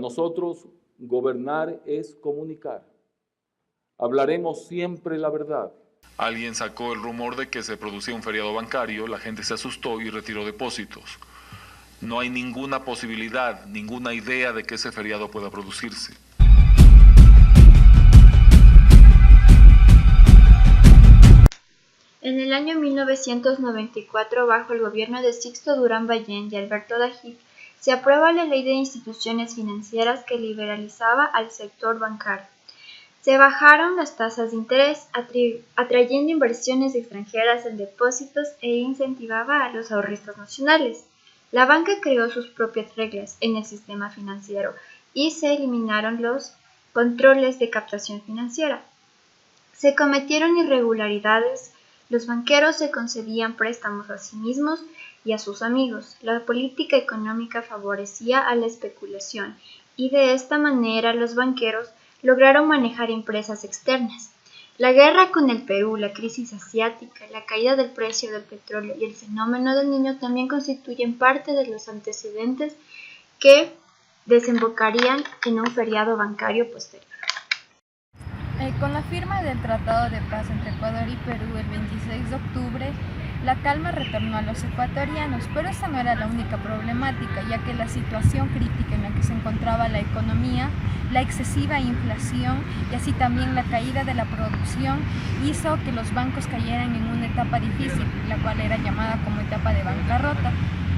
nosotros, gobernar es comunicar. Hablaremos siempre la verdad. Alguien sacó el rumor de que se producía un feriado bancario, la gente se asustó y retiró depósitos. No hay ninguna posibilidad, ninguna idea de que ese feriado pueda producirse. En el año 1994, bajo el gobierno de Sixto Durán Ballén y Alberto Dajic, se aprueba la Ley de Instituciones Financieras que liberalizaba al sector bancario. Se bajaron las tasas de interés, atrayendo inversiones extranjeras en depósitos e incentivaba a los ahorristas nacionales. La banca creó sus propias reglas en el sistema financiero y se eliminaron los controles de captación financiera. Se cometieron irregularidades. Los banqueros se concedían préstamos a sí mismos y a sus amigos. La política económica favorecía a la especulación y de esta manera los banqueros lograron manejar empresas externas. La guerra con el Perú, la crisis asiática, la caída del precio del petróleo y el fenómeno del Niño también constituyen parte de los antecedentes que desembocarían en un feriado bancario posterior. Con la firma del Tratado de Paz entre Ecuador y Perú el 26 de octubre, la calma retornó a los ecuatorianos, pero esta no era la única problemática, ya que la situación crítica en la que se encontraba la economía, la excesiva inflación y así también la caída de la producción hizo que los bancos cayeran en una etapa difícil, la cual era llamada como etapa de bancarrota.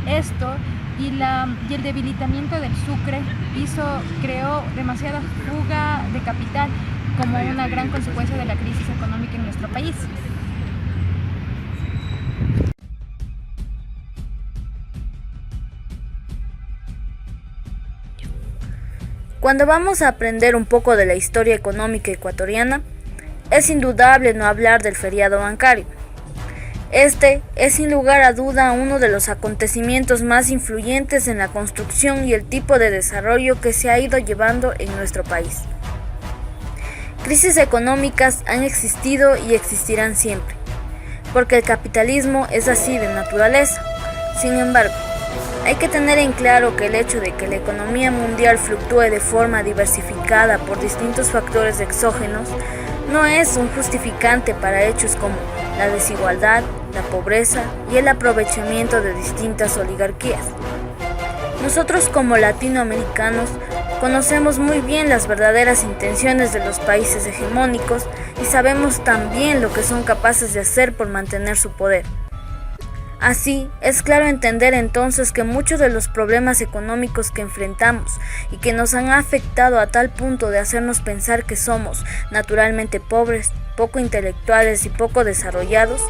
Esto y el debilitamiento del Sucre creó demasiada fuga de capital como una gran consecuencia de la crisis económica en nuestro país. Cuando vamos a aprender un poco de la historia económica ecuatoriana, es indudable no hablar del feriado bancario. Este es sin lugar a duda uno de los acontecimientos más influyentes en la construcción y el tipo de desarrollo que se ha ido llevando en nuestro país. Crisis económicas han existido y existirán siempre, porque el capitalismo es así de naturaleza. Sin embargo, hay que tener en claro que el hecho de que la economía mundial fluctúe de forma diversificada por distintos factores exógenos no es un justificante para hechos como la desigualdad, la pobreza y el aprovechamiento de distintas oligarquías. Nosotros como latinoamericanos conocemos muy bien las verdaderas intenciones de los países hegemónicos y sabemos también lo que son capaces de hacer por mantener su poder. Así, es claro entender entonces que muchos de los problemas económicos que enfrentamos y que nos han afectado a tal punto de hacernos pensar que somos naturalmente pobres, poco intelectuales y poco desarrollados,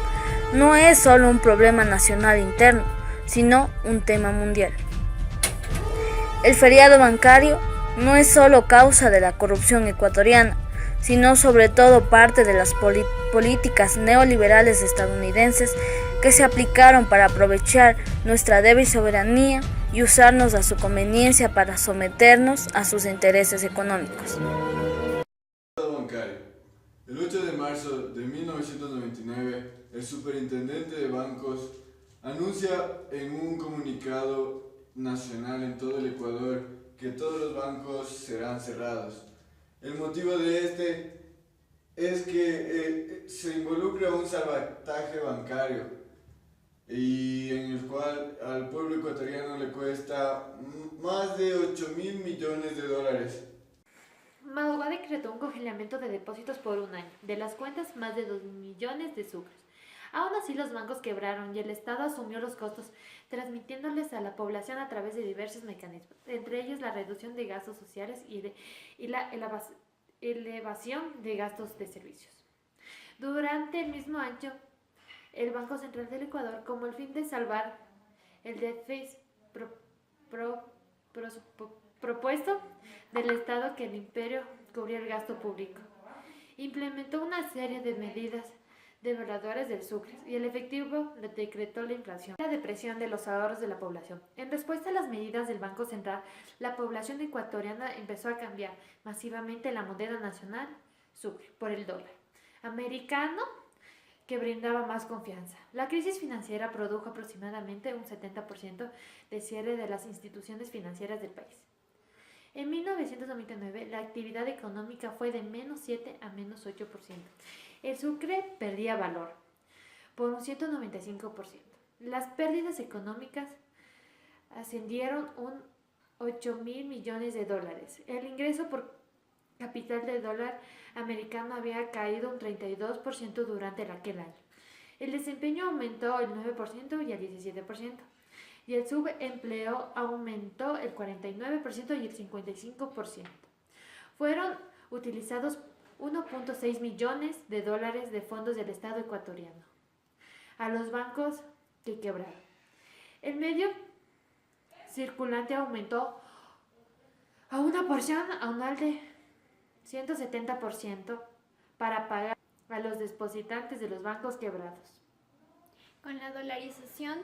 no es solo un problema nacional interno, sino un tema mundial. El feriado bancario no es solo causa de la corrupción ecuatoriana, sino sobre todo parte de las políticas neoliberales estadounidenses que se aplicaron para aprovechar nuestra débil soberanía y usarnos a su conveniencia para someternos a sus intereses económicos. El 8 de marzo de 1999, el superintendente de bancos anuncia en un comunicado nacional en todo el Ecuador que todos los bancos serán cerrados. El motivo de este es que se involucra un salvataje bancario y en el cual al pueblo ecuatoriano le cuesta más de 8.000 millones de dólares. Magua decretó un congelamiento de depósitos por un año, de las cuentas más de 2 millones de sucres. Aún así los bancos quebraron y el Estado asumió los costos, transmitiéndoles a la población a través de diversos mecanismos, entre ellos la reducción de gastos sociales y la elevación de gastos de servicios. Durante el mismo año, el Banco Central del Ecuador, como el fin de salvar el déficit propuesto del Estado que el imperio cubría el gasto público, implementó una serie de medidas devaluadoras del sucre y el efectivo decretó la inflación, la depresión de los ahorros de la población. En respuesta a las medidas del Banco Central, la población ecuatoriana empezó a cambiar masivamente la moneda nacional sucre por el dólar americano, que brindaba más confianza. La crisis financiera produjo aproximadamente un 70% de cierre de las instituciones financieras del país. En 1999, la actividad económica fue de menos 7 a menos 8%. El Sucre perdía valor por un 195%. Las pérdidas económicas ascendieron un 8.000 millones de dólares. El ingreso por capital del dólar americano había caído un 32% durante aquel año. El desempeño aumentó el 9% y el 17%. Y el subempleo aumentó el 49% y el 55%. Fueron utilizados 1.6 millones de dólares de fondos del Estado ecuatoriano a los bancos que quebraron. El medio circulante aumentó a una porción anual de 170% para pagar a los depositantes de los bancos quebrados. Con la dolarización,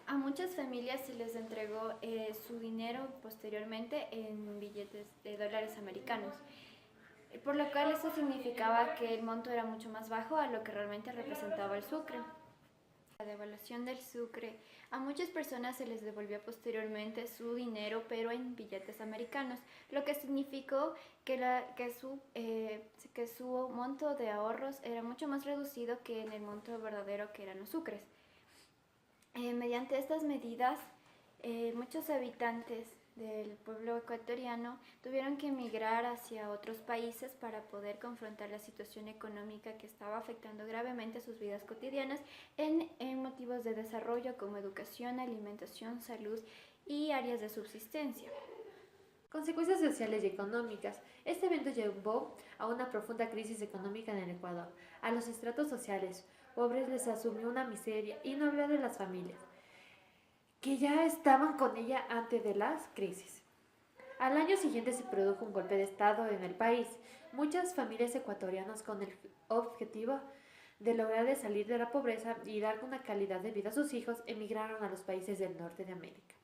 a muchas familias se les entregó su dinero posteriormente en billetes de dólares americanos, por lo cual eso significaba que el monto era mucho más bajo a lo que realmente representaba el Sucre. La devaluación del Sucre, a muchas personas se les devolvió posteriormente su dinero, pero en billetes americanos, lo que significó que su monto de ahorros era mucho más reducido que en el monto verdadero que eran los sucres. Mediante estas medidas, muchos habitantes del pueblo ecuatoriano tuvieron que emigrar hacia otros países para poder confrontar la situación económica que estaba afectando gravemente sus vidas cotidianas en motivos de desarrollo como educación, alimentación, salud y áreas de subsistencia. Consecuencias sociales y económicas. Este evento llevó a una profunda crisis económica en el Ecuador. A los estratos sociales pobres les asumió una miseria, y no hablar de las familias, que ya estaban con ella antes de las crisis. Al año siguiente se produjo un golpe de Estado en el país. Muchas familias ecuatorianas, con el objetivo de lograr salir de la pobreza y dar una calidad de vida a sus hijos, emigraron a los países del norte de América,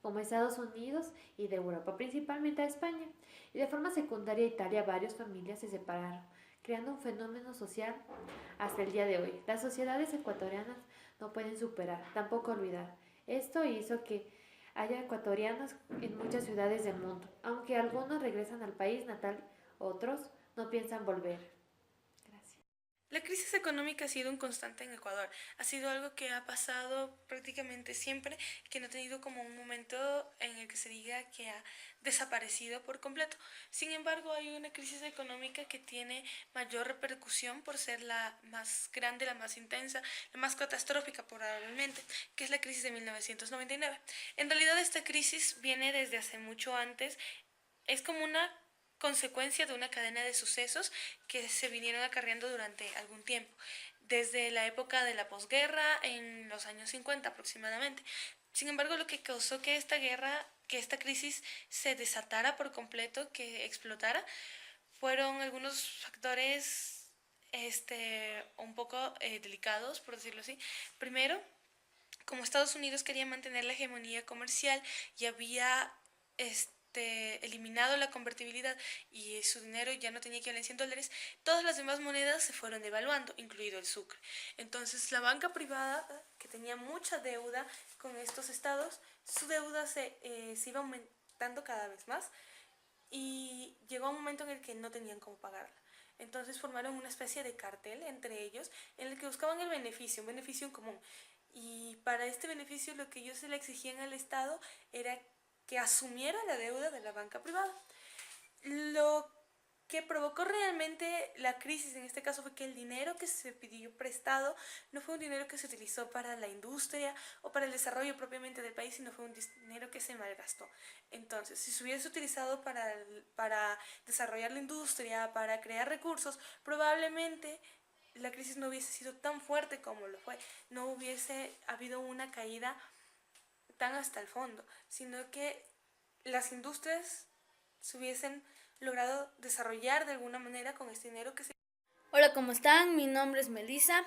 como Estados Unidos y de Europa, principalmente a España. Y de forma secundaria a Italia, varias familias se separaron, creando un fenómeno social hasta el día de hoy. Las sociedades ecuatorianas no pueden superar, tampoco olvidar. Esto hizo que haya ecuatorianos en muchas ciudades del mundo. Aunque algunos regresan al país natal, otros no piensan volver. Gracias. La crisis económica ha sido un constante en Ecuador. Ha sido algo que ha pasado prácticamente siempre, que no ha tenido como un momento en el que se diga que ha desaparecido por completo. Sin embargo, hay una crisis económica que tiene mayor repercusión por ser la más grande, la más intensa, la más catastrófica probablemente, que es la crisis de 1999. En realidad esta crisis viene desde hace mucho antes, es como una consecuencia de una cadena de sucesos que se vinieron acarreando durante algún tiempo, desde la época de la posguerra en los años 50 aproximadamente. Sin embargo, lo que causó que esta crisis se desatara por completo, que explotara, fueron algunos factores un poco delicados, por decirlo así. Primero, como Estados Unidos quería mantener la hegemonía comercial y había eliminado la convertibilidad y su dinero ya no tenía equivalencia en dólares, todas las demás monedas se fueron devaluando, incluido el sucre. Entonces la banca privada, que tenía mucha deuda con estos estados, su deuda se iba aumentando cada vez más y llegó a un momento en el que no tenían cómo pagarla. Entonces formaron una especie de cartel entre ellos en el que buscaban el beneficio, un beneficio en común. Y para este beneficio lo que ellos se le exigían al Estado era que asumiera la deuda de la banca privada. Lo que provocó realmente la crisis en este caso fue que el dinero que se pidió prestado no fue un dinero que se utilizó para la industria o para el desarrollo propiamente del país, sino fue un dinero que se malgastó. Entonces, si se hubiese utilizado para desarrollar la industria, para crear recursos, probablemente la crisis no hubiese sido tan fuerte como lo fue, no hubiese habido una caída tan hasta el fondo, sino que las industrias se hubiesen logrado desarrollar de alguna manera con este dinero que se... Hola, ¿cómo están? Mi nombre es Melissa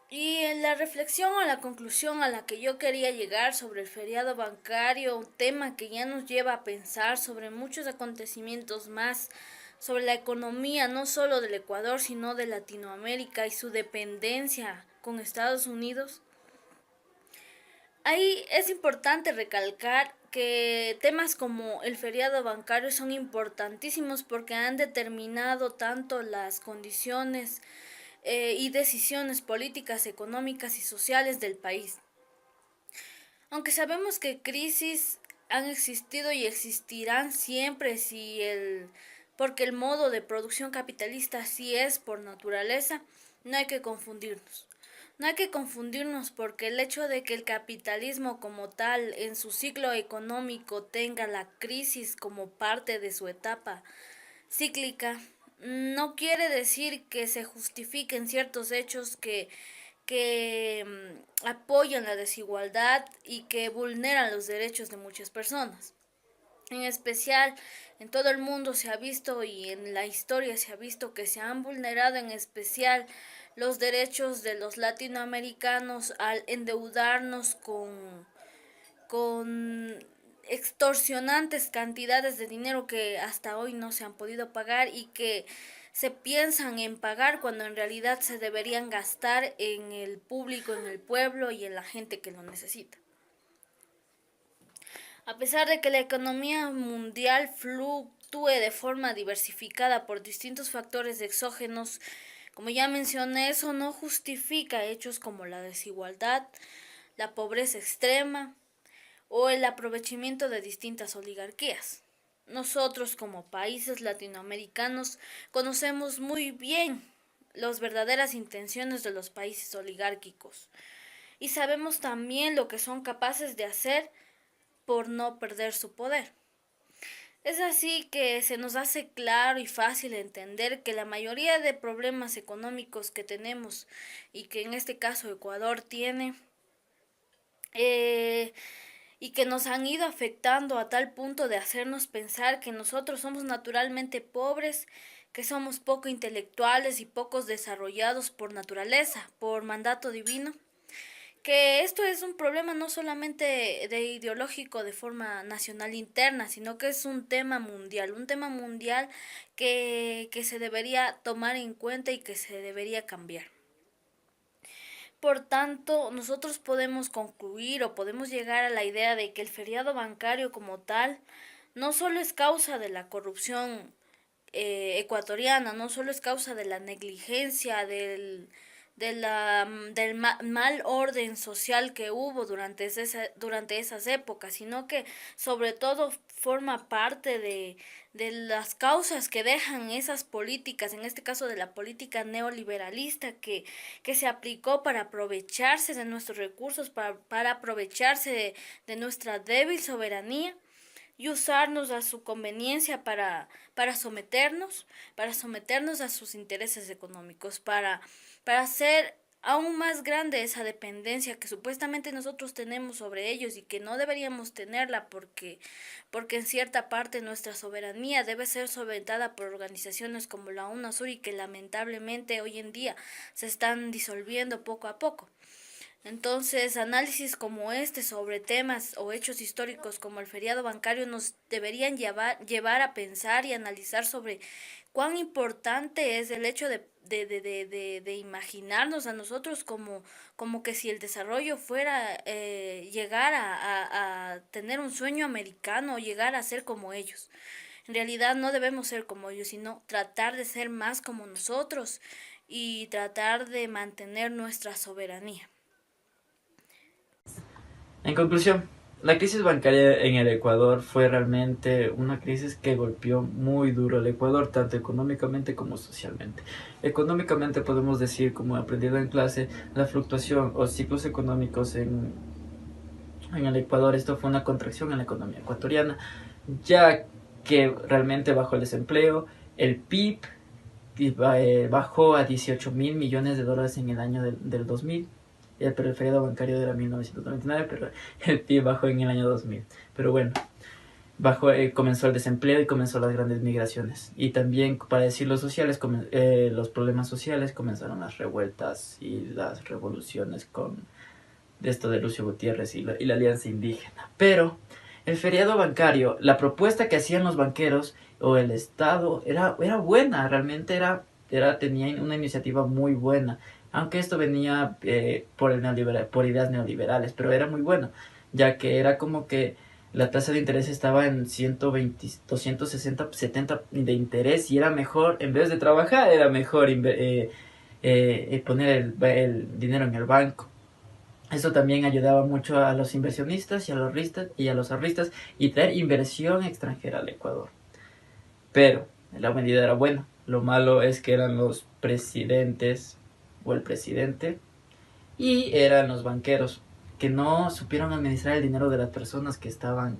y la reflexión o la conclusión a la que yo quería llegar sobre el feriado bancario, un tema que ya nos lleva a pensar sobre muchos acontecimientos más, sobre la economía no solo del Ecuador, sino de Latinoamérica y su dependencia con Estados Unidos. Ahí es importante recalcar que temas como el feriado bancario son importantísimos porque han determinado tanto las condiciones y decisiones políticas, económicas y sociales del país. Aunque sabemos que crisis han existido y existirán siempre porque el modo de producción capitalista así es por naturaleza, no hay que confundirnos. No hay que confundirnos porque el hecho de que el capitalismo como tal en su ciclo económico tenga la crisis como parte de su etapa cíclica, no quiere decir que se justifiquen ciertos hechos que apoyan la desigualdad y que vulneran los derechos de muchas personas. En especial, en todo el mundo se ha visto y en la historia se ha visto que se han vulnerado en especial los derechos de los latinoamericanos al endeudarnos con extorsionantes cantidades de dinero que hasta hoy no se han podido pagar y que se piensan en pagar cuando en realidad se deberían gastar en el público, en el pueblo y en la gente que lo necesita. A pesar de que la economía mundial fluctúe de forma diversificada por distintos factores exógenos, como ya mencioné, eso no justifica hechos como la desigualdad, la pobreza extrema o el aprovechamiento de distintas oligarquías. Nosotros como países latinoamericanos conocemos muy bien las verdaderas intenciones de los países oligárquicos y sabemos también lo que son capaces de hacer por no perder su poder. Es así que se nos hace claro y fácil entender que la mayoría de problemas económicos que tenemos y que en este caso Ecuador tiene y que nos han ido afectando a tal punto de hacernos pensar que nosotros somos naturalmente pobres, que somos poco intelectuales y pocos desarrollados por naturaleza, por mandato divino, que esto es un problema no solamente de ideológico de forma nacional interna, sino que es un tema mundial que se debería tomar en cuenta y que se debería cambiar. Por tanto, nosotros podemos concluir o podemos llegar a la idea de que el feriado bancario como tal no solo es causa de la corrupción ecuatoriana, no solo es causa de la negligencia, del mal orden social que hubo durante esas épocas, sino que sobre todo forma parte de las causas que dejan esas políticas, en este caso de la política neoliberalista que se aplicó para aprovecharse de nuestros recursos, para aprovecharse de nuestra débil soberanía y usarnos a su conveniencia para someternos a sus intereses económicos, para hacer aún más grande esa dependencia que supuestamente nosotros tenemos sobre ellos y que no deberíamos tenerla porque en cierta parte nuestra soberanía debe ser solventada por organizaciones como la UNASUR y que lamentablemente hoy en día se están disolviendo poco a poco. Entonces, análisis como este sobre temas o hechos históricos como el feriado bancario nos deberían llevar a pensar y analizar sobre cuán importante es el hecho de imaginarnos a nosotros como que si el desarrollo fuera llegar a tener un sueño americano o llegar a ser como ellos. En realidad no debemos ser como ellos, sino tratar de ser más como nosotros y tratar de mantener nuestra soberanía. En conclusión, la crisis bancaria en el Ecuador fue realmente una crisis que golpeó muy duro al Ecuador, tanto económicamente como socialmente. Económicamente podemos decir, como he aprendido en clase, la fluctuación o ciclos económicos en el Ecuador. Esto fue una contracción en la economía ecuatoriana, ya que realmente bajó el desempleo, el PIB bajó a 18.000 millones de dólares en el año del 2000. Pero el feriado bancario era 1999, pero el PIB bajó en el año 2000. Pero bueno, comenzó el desempleo y comenzó las grandes migraciones. Y también, para decir los problemas sociales, comenzaron las revueltas y las revoluciones de esto de Lucio Gutiérrez y la Alianza Indígena. Pero el feriado bancario, la propuesta que hacían los banqueros o el Estado era buena, realmente tenía una iniciativa muy buena. Aunque esto venía por ideas neoliberales, pero era muy bueno, ya que era como que La tasa de interés estaba en 120, 260, 70 de interés y era mejor, en vez de trabajar, era mejor poner el dinero en el banco. Eso también ayudaba mucho a los inversionistas y a los ahorristas y traer inversión extranjera al Ecuador. Pero la medida era buena. Lo malo es que eran los presidentes o el presidente y eran los banqueros que no supieron administrar el dinero de las personas que estaban